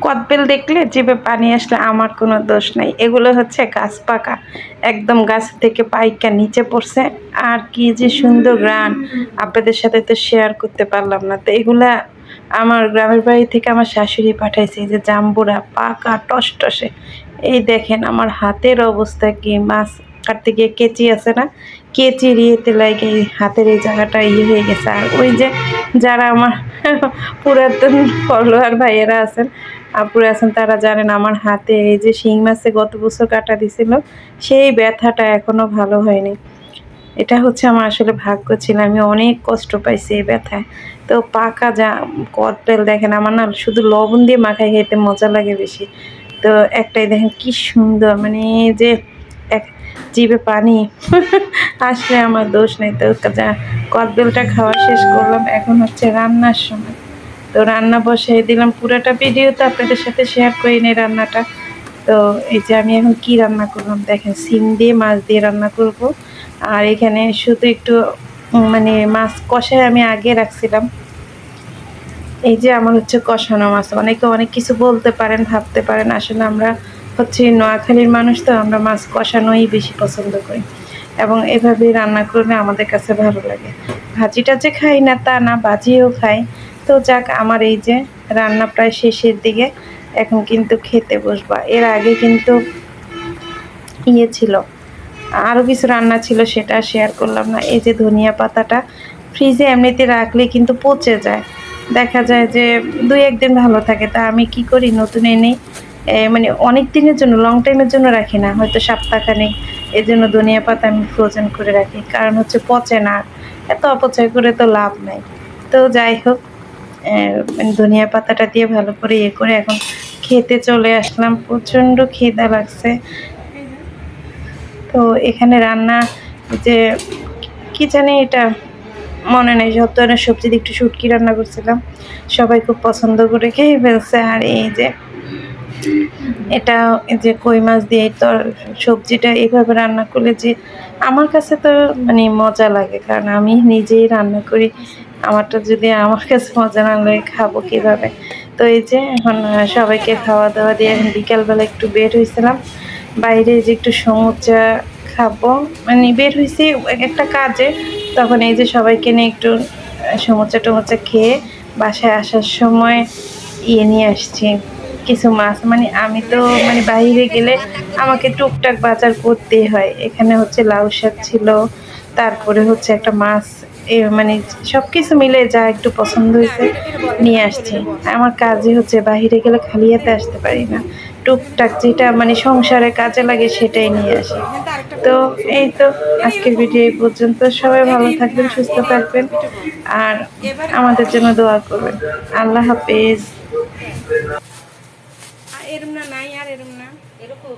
কদবেল দেখলে জিভে পানি আসলে আমার কোনো দোষ নাই। এগুলো হচ্ছে গাছ পাকা, একদম গাছ থেকে পাইকা নিচে পড়ছে। আর কি যে সুন্দর গ্রান, আপনাদের সাথে তো শেয়ার করতে পারলাম না। তো এগুলা আমার গ্রামের বাড়ি থেকে আমার শাশুড়ি পাঠাইছে, এই যে জাম্বুরা পাকা টসটসে। এই দেখেন আমার হাতের অবস্থা কি, মাছ কাটতে গিয়ে কেচি আছে না, কেচির ইয়েতে লাগে হাতের এই জায়গাটা হয়ে গেছে। আর ওই যে যারা আমার পুরাতন ফলোয়ার ভাইয়েরা আছেন, আপুরা আছেন, তারা জানেন আমার হাতে এই যে শিং মাছে গত বছর কাটা দিছিল, সেই ব্যথাটা এখনো ভালো হয়নি। এটা হচ্ছে আমার আসলে ভাগ্য ছিল, আমি অনেক কষ্ট পাইছি এই ব্যথায়। তো পাকা যা কদবেল দেখেন আমার না শুধু লবণ দিয়ে মাখায় খেতে মজা লাগে বেশি। তো একটাই দেখেন কি সুন্দর, মানে যে এক জিভে পানি আসলে আমার দোষ নেই। তো যা কদবেলটা খাওয়া শেষ করলাম, এখন হচ্ছে রান্নার সময়। তো রান্না বসাই দিলাম, পুরাটা ভিডিও তো আপনাদের সাথে শেয়ার করি নি রান্নাটা। তো এই যে আমি এখন কি রান্না করলাম দেখেন, সিম দিয়ে মাছ দিয়ে রান্না করব। আর এখানে শুধু একটু মানে মাছ কষায় আমি আগে রাখছিলাম। এই যে আমার হচ্ছে কষানো মাছ, অনেকে অনেক কিছু বলতে পারেন, ভাবতে পারেন, আসলে আমরা হচ্ছে নোয়াখালীর মানুষ, তো আমরা মাছ কষানোই বেশি পছন্দ করি এবং এভাবেই রান্না করলে আমাদের কাছে ভালো লাগে। ভাজিটা যে খাই না তা না, ভাজিও খাই। তো যাক, আমার এই যে রান্না প্রায় শেষের দিকে, এখন কিন্তু খেতে বসবা। এর আগে কিন্তু ইয়ে ছিল, আরও কিছু রান্না ছিল, সেটা শেয়ার করলাম না। এই যে ধনিয়া পাতাটা ফ্রিজে এমনিতে রাখলে কিন্তু পচে যায়, দেখা যায় যে 2-1 দিন ভালো থাকে। তা আমি কি করি, নতুন এনে মানে অনেক দিনের জন্য, লং টাইমের জন্য রাখি না, হয়তো সপ্তাহখানেক, এর জন্য ধনিয়া পাতা আমি ফ্রোজেন করে রাখি, কারণ হচ্ছে পচে না। এত অপচয় করে তো লাভ নাই। তো যাই হোক, মানে ধনিয়া পাতাটা দিয়ে ভালো করে ইয়ে করে এখন খেতে চলে আসলাম। প্রচণ্ড খিদা লাগছে। তো এখানে রান্না যে কি জানি এটা মনে নেই, সব ধরনের সবজি দিয়ে একটু শুটকি রান্না করছিলাম, সবাই খুব পছন্দ করে খেয়ে ফেলছে। আর এই যে এটা, এই যে কই মাছ দিয়ে তো সবজিটা এইভাবে রান্না করলে যে আমার কাছে তো মানে মজা লাগে, কারণ আমি নিজেই রান্না করি। আমারটা যদি আমার কাছে মজা না লাগে খাবো কিভাবে। তো এই যে এখন সবাইকে খাওয়া দাওয়া দিয়ে এখন বিকালবেলা একটু বের হয়েছিলাম বাইরে, যে একটু সমুচা খাবো, মানে বের হয়েছি একটা কাজে। তখন এই যে সবাইকে নিয়ে একটু সমুচা টমুচা খেয়ে বাসায় আসার সময় নিয়ে আসছি কিছু মাছ। মানে আমি তো মানে বাইরে গেলে আমাকে টুকটাক বাজার করতেই হয়। এখানে হচ্ছে লাউ শাক ছিল, তারপরে হচ্ছে একটা মাছ, মানে সব কিছু মিলে যা একটু পছন্দ হয়েছে নিয়ে আসছি। আমার কাজই হচ্ছে বাইরে গেলে খালি হাতে আসতে পারি না, টুকটাক যেটা মানে সংসারে কাজে লাগে সেটাই নিয়ে আসি। তো এই তো আজকের ভিডিও এই পর্যন্ত। সবাই ভালো থাকবেন, সুস্থ থাকবেন, আর আমাদের জন্য দোয়া করবেন। আল্লাহ হাফেজ। এরম না নাই আর এরম না এরকম।